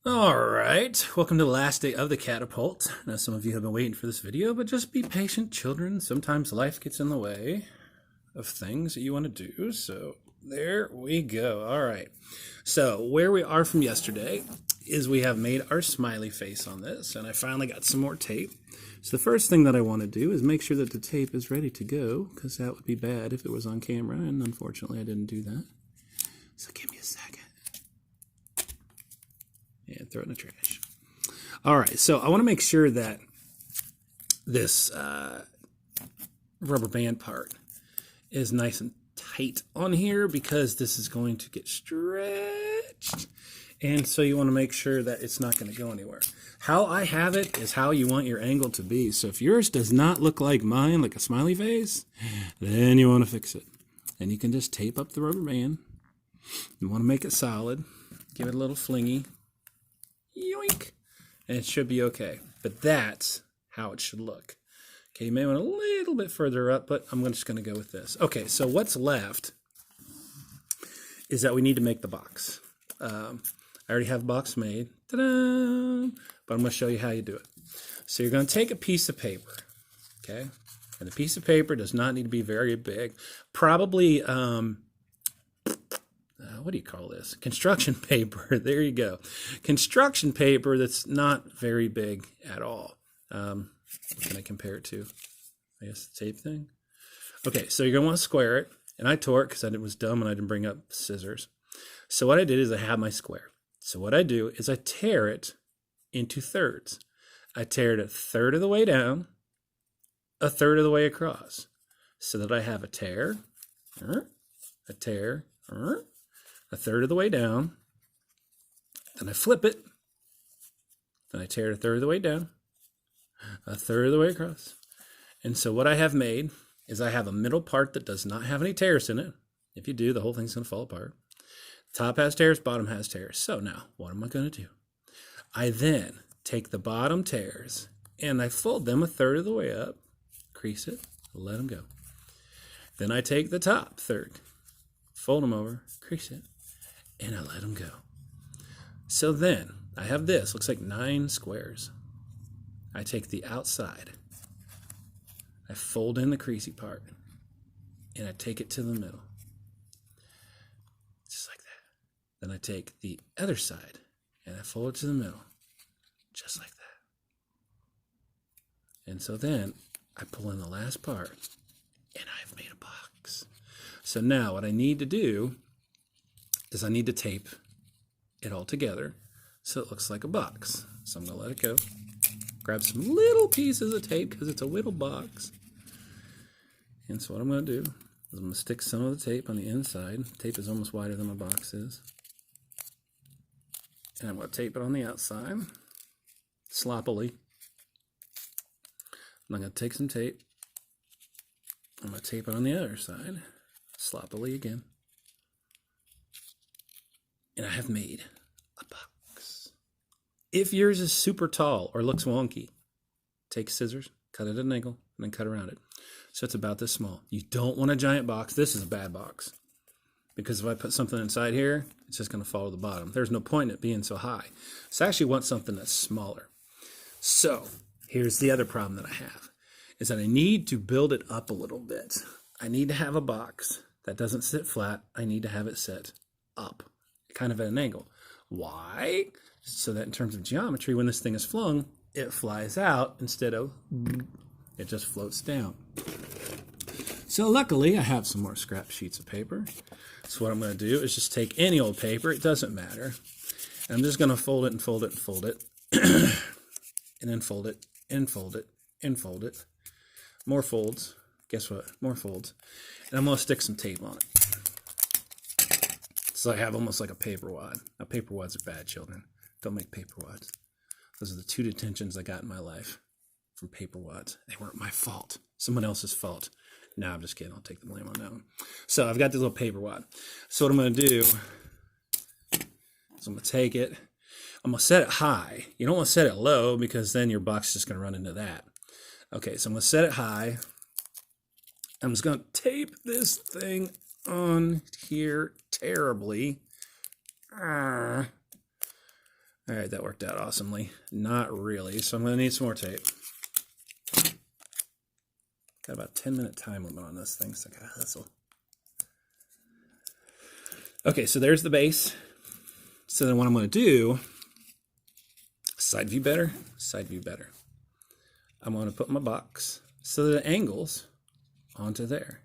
All right, welcome to the last day of the Catapult. Now, some of you have been waiting for this video, but just be patient, children. Sometimes life gets in the way of things that you want to do. So there we go. All right. So where we are from yesterday is we have made our smiley face on this, and I finally got some more tape. So the first thing that I want to do is make sure that the tape is ready to go, because that would be bad if it was on camera, and unfortunately I didn't do that. So give me a second. And throw it in the trash. All right, so I want to make sure that this rubber band part is nice and tight on here because this is going to get stretched. And so you want to make sure that it's not going to go anywhere. How I have it is how you want your angle to be. So if yours does not look like mine, like a smiley face, then you want to fix it. And you can just tape up the rubber band. You want to make it solid. Give it a little flingy. Yoink, and it should be okay. But that's how it should look. Okay, you may want a little bit further up, but I'm just going to go with this. Okay, so what's left is that we need to make the box. I already have a box made, ta-da! But I'm going to show you how you do it. So you're going to take a piece of paper, okay? And the piece of paper does not need to be very big. Probably, what do you call this? Construction paper. There you go. Construction paper that's not very big at all. What can I compare it to? I guess the tape thing. Okay, so you're going to want to square it. And I tore it because I was dumb and I didn't bring up scissors. So what I did is I have my square. So what I do is I tear it into thirds. I tear it a third of the way down, a third of the way across. So that I have a tear, a tear, a third of the way down, then I flip it, then I tear it a third of the way down, a third of the way across. And so what I have made is I have a middle part that does not have any tears in it. If you do, the whole thing's going to fall apart. Top has tears, bottom has tears. So now, what am I going to do? I then take the bottom tears and I fold them a third of the way up, crease it, let them go. Then I take the top third, fold them over, crease it, and I let them go. So then I have this, looks like 9 squares. I take the outside, I fold in the creasy part, and I take it to the middle. Just like that. Then I take the other side, and I fold it to the middle. Just like that. And so then I pull in the last part, and I've made a box. So now what I need to do is I need to tape it all together so it looks like a box. So I'm going to let it go. Grab some little pieces of tape because it's a little box. And so what I'm going to do is I'm going to stick some of the tape on the inside. Tape is almost wider than my box is. And I'm going to tape it on the outside, sloppily. And I'm going to take some tape. I'm going to tape it on the other side, sloppily again. And I have made a box. If yours is super tall or looks wonky, take scissors, cut it at an angle, and then cut around it. So it's about this small. You don't want a giant box. This is a bad box. Because if I put something inside here, it's just going to fall to the bottom. There's no point in it being so high. So I actually want something that's smaller. So here's the other problem that I have, is that I need to build it up a little bit. I need to have a box that doesn't sit flat. I need to have it sit up, kind of at an angle. Why? So that in terms of geometry, when this thing is flung, it flies out instead of it just floats down. So luckily, I have some more scrap sheets of paper. So what I'm going to do is just take any old paper. It doesn't matter. And I'm just going to fold it and fold it and fold it. And then fold it and fold it and fold it. More folds. Guess what? More folds. And I'm going to stick some tape on it. So I have almost like a paper wad. Now, paper wads are bad, children. Don't make paper wads. Those are the 2 detentions I got in my life from paper wads. They weren't my fault. Someone else's fault. No, I'm just kidding. I'll take the blame on that one. So I've got this little paper wad. So what I'm going to do is I'm going to take it. I'm going to set it high. You don't want to set it low because then your box is just going to run into that. Okay, so I'm going to set it high. I'm just going to tape this thing on here terribly. And All right, that worked out awesomely. Not really, so I'm going to need some more tape. Got about a 10-minute time limit on this thing, so I got to hustle. Okay, so there's the base. So then what I'm going to do, side view better, side view better. I'm going to put my box so that it angles onto there.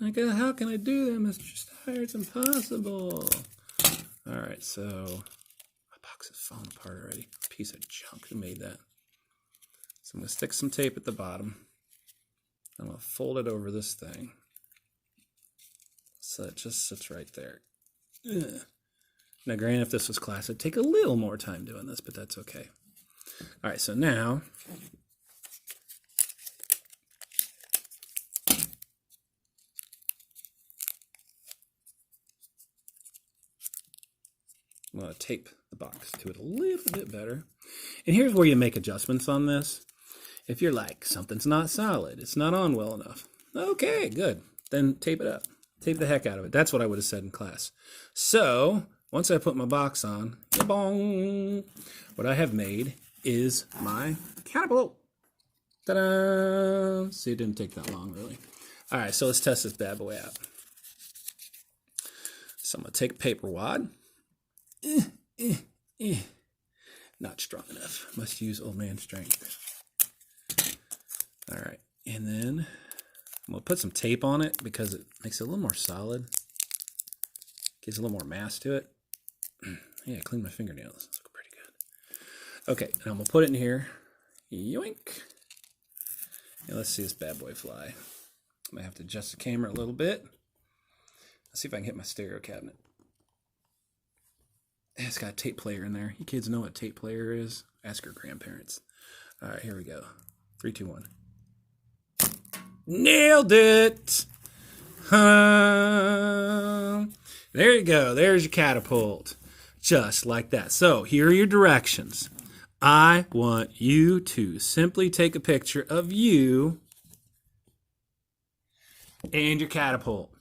Like, how can I do that, Mr. Steyer? It's impossible. All right, so my box is falling apart already. Piece of junk. Who made that? So I'm going to stick some tape at the bottom. I'm going to fold it over this thing so it just sits right there. Ugh. Now, granted, if this was class, it'd take a little more time doing this, but that's okay. All right, so now I'm going to tape the box to it a little bit better. And here's where you make adjustments on this. If you're like, something's not solid, it's not on well enough. Okay, good. Then tape it up. Tape the heck out of it. That's what I would have said in class. So, once I put my box on, bong, what I have made is my Catapult. Ta-da! See, it didn't take that long, really. All right, so let's test this bad boy out. So I'm going to take a paper wad. Not strong enough. Must use old man strength. All right, and then I'm going to put some tape on it because it makes it a little more solid. Gives a little more mass to it. Yeah, clean my fingernails. This looks pretty good. Okay, and I'm going to put it in here. Yoink. And let's see this bad boy fly. I might have to adjust the camera a little bit. Let's see if I can hit my stereo cabinet. It's got a tape player in there. You kids know what a tape player is? Ask your grandparents. All right, here we go. 3, 2, 1. Nailed it! There you go. There's your Catapult. Just like that. So here are your directions. I want you to simply take a picture of you and your Catapult.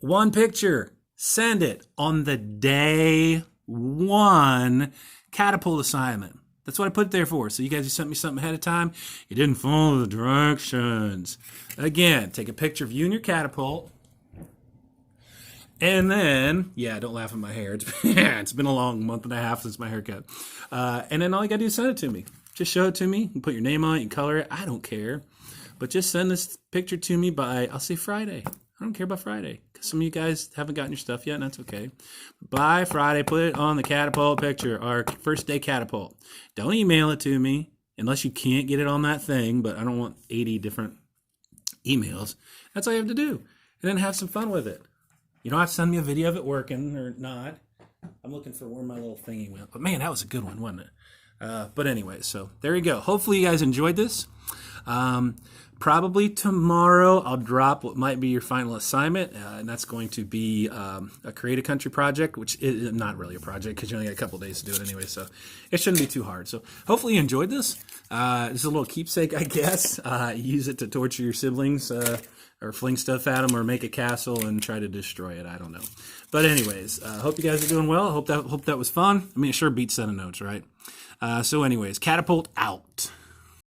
One picture. Send it on the day 1 Catapult assignment. That's what I put it there for. So you guys sent me something ahead of time. You didn't follow the directions. Again, take a picture of you and your Catapult. And then, yeah, don't laugh at my hair. It's been a long month and a half since my haircut. And then all you got to do is send it to me. Just show it to me. You can put your name on it. You can color it. I don't care. But just send this picture to me by, I'll say Friday. I don't care about Friday. Because some of you guys haven't gotten your stuff yet, and that's okay. By Friday, put it on the Catapult picture, our first day Catapult. Don't email it to me unless you can't get it on that thing, but I don't want 80 different emails. That's all you have to do. And then have some fun with it. You don't have to send me a video of it working or not. I'm looking for where my little thingy went. But man, that was a good one, wasn't it? But anyway, so there you go. Hopefully you guys enjoyed this. Probably tomorrow I'll drop what might be your final assignment, and that's going to be a Create a Country project, which is not really a project because you only got a couple days to do it anyway, so it shouldn't be too hard. So hopefully you enjoyed this. This is a little keepsake, I guess. Use it to torture your siblings or fling stuff at them or make a castle and try to destroy it. I don't know. But anyways, hope you guys are doing well. Hope that was fun. I mean, it sure beats set of notes, right? So anyways, Catapult out.